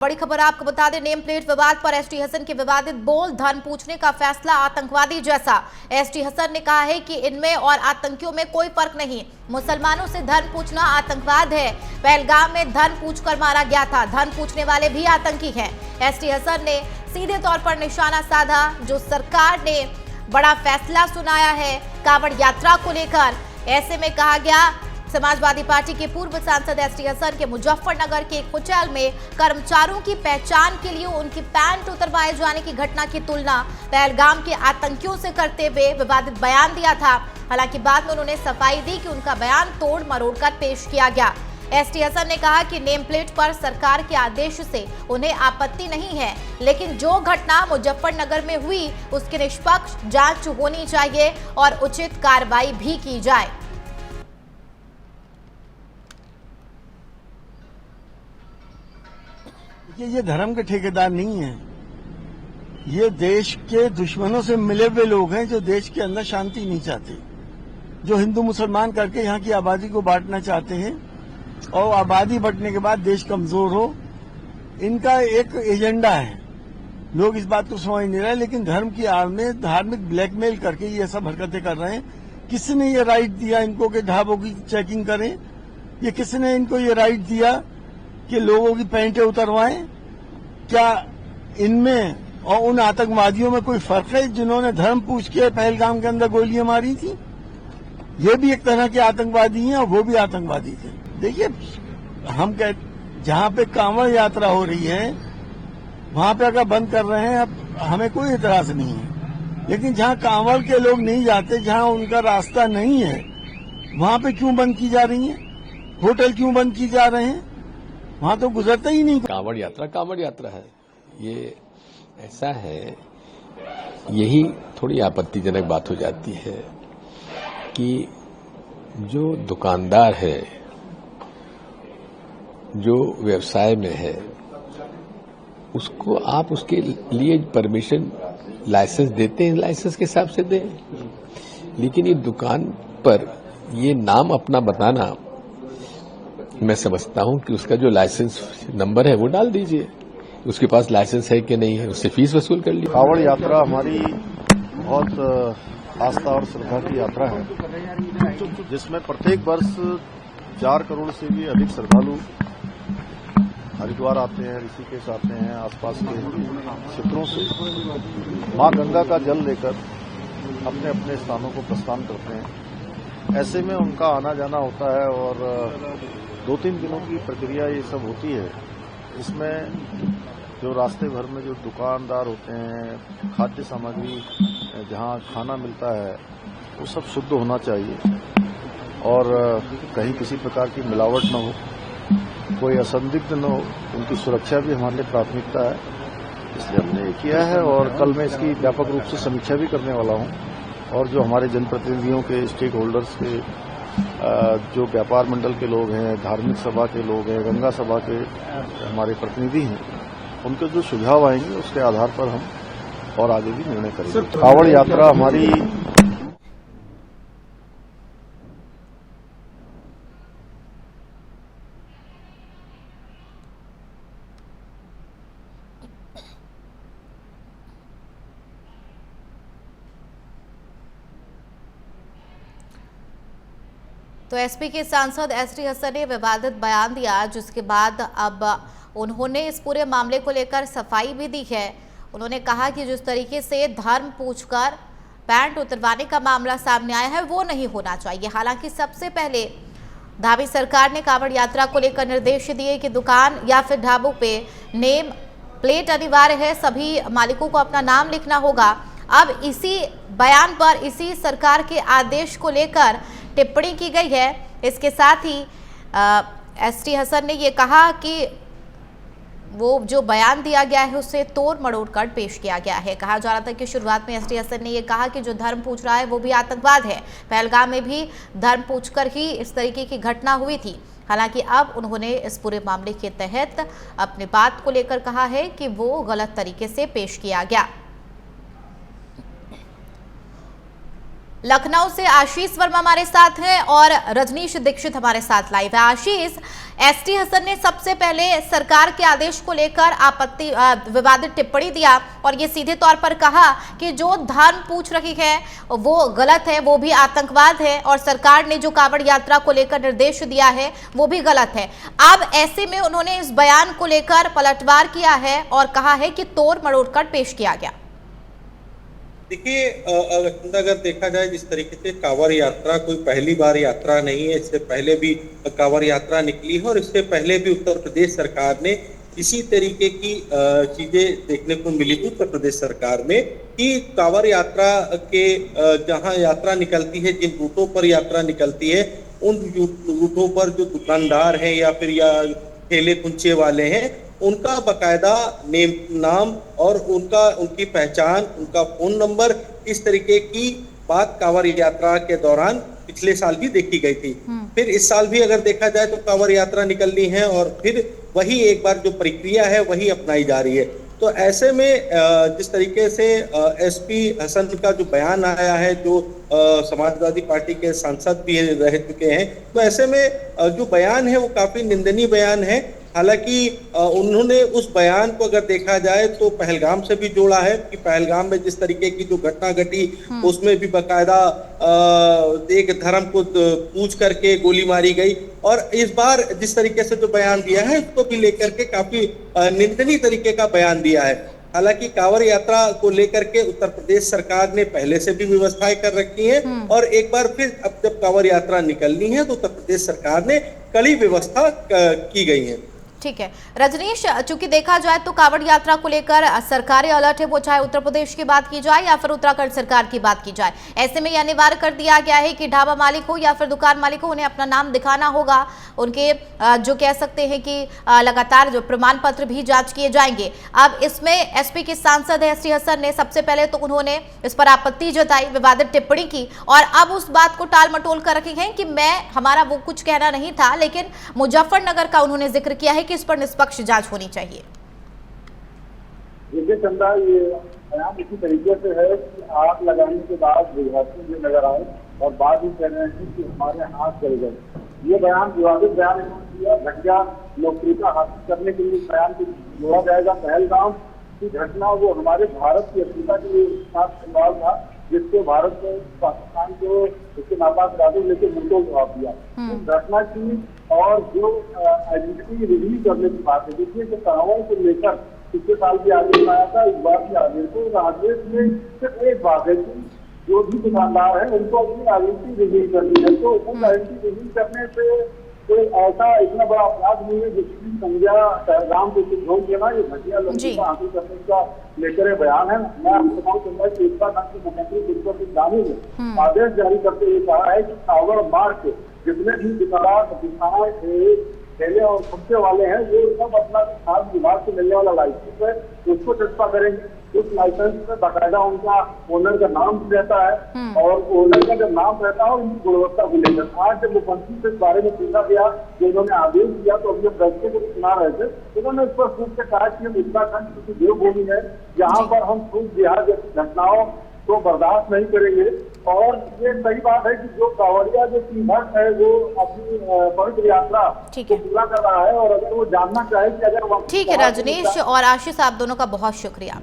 बड़ी खबर आपको बता दें, नेम प्लेट विवाद पर एसटी हसन के विवादित बोल, धन पूछने का फैसला आतंकवादी जैसा। एसटी हसन ने कहा है कि इनमें और आतंकियों में कोई फर्क नहीं, मुसलमानों से धन पूछना आतंकवाद है। पहलगाम में धन पूछकर मारा गया था, धन पूछने वाले भी आतंकी हैं। एसटी हसन ने सीधे तौर पर निशाना साधा जो सरकार ने बड़ा फैसला सुनाया है कांवड़ यात्रा को लेकर। ऐसे में कहा गया, समाजवादी पार्टी के पूर्व सांसद एसटी हसन के मुजफ्फरनगर के एक होटल में कर्मचारियों की पहचान के लिए उनकी पैंट उतरवाए जाने की घटना की तुलना पहलगाम के आतंकियों से करते हुए विवादित बयान दिया था। हालांकि बाद में उन्होंने सफाई दी कि उनका बयान तोड़ मरोड़ कर पेश किया गया। एसटी हसन ने कहा कि नेम प्लेट पर सरकार के आदेश से उन्हें आपत्ति नहीं है, लेकिन जो घटना मुजफ्फरनगर में हुई उसकी निष्पक्ष जांच होनी चाहिए और उचित कार्रवाई भी की जाए। ये धर्म के ठेकेदार नहीं है, ये देश के दुश्मनों से मिले हुए लोग हैं जो देश के अंदर शांति नहीं चाहते, जो हिंदू मुसलमान करके यहाँ की आबादी को बांटना चाहते हैं और आबादी बढ़ने के बाद देश कमजोर हो। इनका एक एजेंडा है, लोग इस बात को समझ नहीं रहे, लेकिन धर्म की आड़ में धार्मिक ब्लैकमेल करके ये सब हरकतें कर रहे हैं। किसने ये राइट दिया इनको कि ढाबों की चेकिंग करें? ये किसने इनको ये राइट दिया कि लोगों की पैंटें उतरवाएं? क्या इनमें और उन आतंकवादियों में कोई फर्क है जिन्होंने धर्म पूछ के पहलगाम के अंदर गोलियां मारी थी? ये भी एक तरह के आतंकवादी हैं और वो भी आतंकवादी थे। देखिए, हम जहां पे कांवड़ यात्रा हो रही है वहां पे अगर बंद कर रहे हैं, अब हमें कोई इतराज नहीं है, लेकिन जहां कांवड़ के लोग नहीं जाते, जहां उनका रास्ता नहीं है, वहां पे क्यों बंद की जा रही है? होटल क्यों बंद की जा रहे हैं? वहां तो गुजरता ही नहीं। कांवड़ यात्रा है, ये ऐसा है, यही थोड़ी आपत्तिजनक बात हो जाती है कि जो दुकानदार है, जो व्यवसाय में है, उसको आप उसके लिए परमिशन लाइसेंस देते हैं, लाइसेंस के हिसाब से दें, लेकिन ये दुकान पर ये नाम अपना बताना, मैं समझता हूं कि उसका जो लाइसेंस नंबर है वो डाल दीजिए, उसके पास लाइसेंस है कि नहीं है, उससे फीस वसूल कर लीजिए। कांवड़ यात्रा हमारी बहुत आस्था और श्रद्धा की यात्रा है, जिसमें प्रत्येक वर्ष 4 करोड़ से भी अधिक श्रद्धालु हरिद्वार आते हैं, ऋषिकेश आते हैं, आसपास के क्षेत्रों से मां गंगा का जल लेकर अपने अपने स्थानों को प्रस्थान करते हैं। ऐसे में उनका आना जाना होता है और 2-3 दिनों की प्रक्रिया ये सब होती है। इसमें जो रास्ते भर में जो दुकानदार होते हैं, खाद्य सामग्री जहां खाना मिलता है, वो सब शुद्ध होना चाहिए और कहीं किसी प्रकार की मिलावट न हो, कोई असंदिग्ध न हो, उनकी सुरक्षा भी हमारे लिए प्राथमिकता है। इसलिए हमने ये किया है और कल मैं इसकी व्यापक रूप से समीक्षा भी करने वाला हूं और जो हमारे जनप्रतिनिधियों के, स्टेक होल्डर्स के, जो व्यापार मंडल के लोग हैं, धार्मिक सभा के लोग हैं, गंगा सभा के हमारे प्रतिनिधि हैं, उनके जो सुझाव आएंगे उसके आधार पर हम और आगे भी निर्णय करेंगे। कांवड़ यात्रा हमारी तो एसपी के सांसद एसटी हसन ने विवादित बयान दिया, जिसके बाद अब उन्होंने इस पूरे मामले को लेकर सफाई भी दी है। उन्होंने कहा कि जिस तरीके से धर्म पूछकर पैंट उतरवाने का मामला सामने आया है वो नहीं होना चाहिए। हालांकि सबसे पहले धामी सरकार ने कांवड़ यात्रा को लेकर निर्देश दिए कि दुकान या फिर ढाबों पे नेम प्लेट अनिवार्य है, सभी मालिकों को अपना नाम लिखना होगा। अब इसी बयान पर, इसी सरकार के आदेश को लेकर टिप्पणी की गई है। इसके साथ ही एसटी हसन ने ये कहा कि वो जो बयान दिया गया है उसे तोड़ मरोड़ कर पेश किया गया है। कहा जा रहा था कि शुरुआत में एसटी हसन ने ये कहा कि जो धर्म पूछ रहा है वो भी आतंकवाद है। पहलगाम में भी धर्म पूछकर ही इस तरीके की घटना हुई थी। हालांकि अब उन्होंने इस पूरे मामले के तहत अपनी बात को लेकर कहा है कि वो गलत तरीके से पेश किया गया। लखनऊ से आशीष वर्मा हमारे साथ हैं और रजनीश दीक्षित हमारे साथ लाइव है। आशीष, एसटी हसन ने सबसे पहले सरकार के आदेश को लेकर आपत्ति विवादित टिप्पणी दिया और ये सीधे तौर पर कहा कि जो धर्म पूछ रही है वो गलत है, वो भी आतंकवाद है और सरकार ने जो कांवड़ यात्रा को लेकर निर्देश दिया है वो भी गलत है। अब ऐसे में उन्होंने इस बयान को लेकर पलटवार किया है और कहा है कि तोड़ मरोड़ कर पेश किया गया। देखिए, अगर देखा जाए जिस तरीके से कांवड़ यात्रा कोई पहली बार यात्रा नहीं है, इससे पहले भी कांवड़ यात्रा निकली है और इससे पहले भी उत्तर प्रदेश सरकार ने इसी तरीके की चीजें देखने को मिली थी उत्तर प्रदेश सरकार में कि कांवड़ यात्रा के जहां यात्रा निकलती है, जिन रूटों पर यात्रा निकलती है, उन रूटों पर जो दुकानदार हैं या फिर ठेले कुंचे वाले हैं, उनका बकायदा नाम और उनकी पहचान, उनका फोन नंबर, इस तरीके की बात कांवड़ यात्रा के दौरान पिछले साल भी देखी गई थी। फिर इस साल भी अगर देखा जाए तो कांवड़ यात्रा निकलनी है और फिर वही एक बार जो प्रक्रिया है वही अपनाई जा रही है। तो ऐसे में जिस तरीके से एसपी हसन का जो बयान आया है, जो समाजवादी पार्टी के सांसद भी रह चुके हैं, तो ऐसे में जो बयान है वो काफी निंदनीय बयान है। हालांकि उन्होंने उस बयान को अगर देखा जाए तो पहलगाम से भी जोड़ा है कि पहलगाम में जिस तरीके की जो घटना घटी उसमें भी बकायदा एक धर्म को पूछ करके गोली मारी गई और इस बार जिस तरीके से जो बयान दिया है उसको भी लेकर के काफी निंदनीय तरीके का बयान दिया है। हालांकि कांवड़ यात्रा को लेकर के उत्तर प्रदेश सरकार ने पहले से भी व्यवस्थाएं कर रखी हैं और एक बार फिर अब जब कांवड़ यात्रा निकलनी है तो उत्तर प्रदेश सरकार ने कड़ी व्यवस्था की गई है। ठीक है रजनीश, चूंकि देखा जाए तो कांवड़ यात्रा को लेकर सरकारी अलर्ट है, वो चाहे उत्तर प्रदेश की बात की जाए या फिर उत्तराखंड सरकार की बात की जाए। ऐसे में यह अनिवार्य कर दिया गया है कि ढाबा मालिक हो या फिर दुकान मालिक हो, उन्हें अपना नाम दिखाना होगा। उनके जो कह सकते हैं कि लगातार जो प्रमाण पत्र भी जांच किए जाएंगे। अब इसमें एसपी के सांसद है एसटी हसन ने सबसे पहले तो उन्होंने इस पर आपत्ति जताई, विवादित टिप्पणी की और अब उस बात को टाल मटोल कर रखे हैं कि हमारा वो कुछ कहना नहीं था, लेकिन मुजफ्फरनगर का उन्होंने जिक्र किया है कि इस पर निष्पक्ष जांच होनी चाहिए। देखिए चंदा, ये बयान इसी तरीके से है कि आग लगाने के बाद विद्यार्थी में नजर आए और बाद में कह रहे हैं कि हमारे हाथ जल गए। ये बयान विवादित बयान इन्होंने दिया। घटिया लोकप्रियता हासिल करने के लिए बयान को जोड़ा जाएगा। पहलगाम की घटना वो हमारे भारत की अस्मिता के साथ सवाल था, जिसको भारत ने पाकिस्तान को उसके नापाक इरादे लेकर मुंह जवाब दिया। उस घटना की और जो आइडेंटिटी रिवील करने की बात है, देखिए कि कांवड़ को लेकर पिछले साल भी आदेश आया था, इस बार भी आदेश है। उस आदेश में सिर्फ एक बात है कि जो भी दुकानदार है उनको अपनी आइडेंटिटी रिवील करनी है। तो उस आइडेंटिटी रिवील करने से कोई ऐसा इतना बड़ा अपराध नहीं है जिसकी संज्ञा पहलगाम को झोंक देना। ये घटिया लोकप्रियता हासिल करने का लेकर बयान है। मैं आपको बताऊं चंदा कि उत्तराखंड के मुख्यमंत्री दिग्विजय सिंह गांधी ने आदेश जारी करते हुए कहा है कि कांवड़ मार्ग जितने भी दुकान ठेले और खुदे वाले हैं वो सब अपना खाद्य विभाग से मिलने वाला लाइसेंस है उसको चस्पा करेंगे। उस लाइसेंस में बाकायदा उनका ओनर का नाम भी रहता है और ओनर का जब नाम रहता है उनकी गुणवत्ता को लेकर। आज जब मुख्यमंत्री से इस बारे में पूछा गया, जो उन्होंने आदेश दिया, तो अभी हम दर्शकों को सुना रहे थे, उन्होंने इस पर पूछ के कहा कि हम उत्तराखंड की देवभूमि है, जहाँ पर हम छूट बिहार जैसी घटनाओं को बर्दाश्त नहीं करेंगे। और ये सही बात है कि जो कांवड़िया जो तीर्थक है वो अपनी पवित्र यात्रा को पूरा कर रहा है और अगर वो जानना चाहे कि अगर ठीक है रजनीश और आशीष, आप दोनों का बहुत शुक्रिया।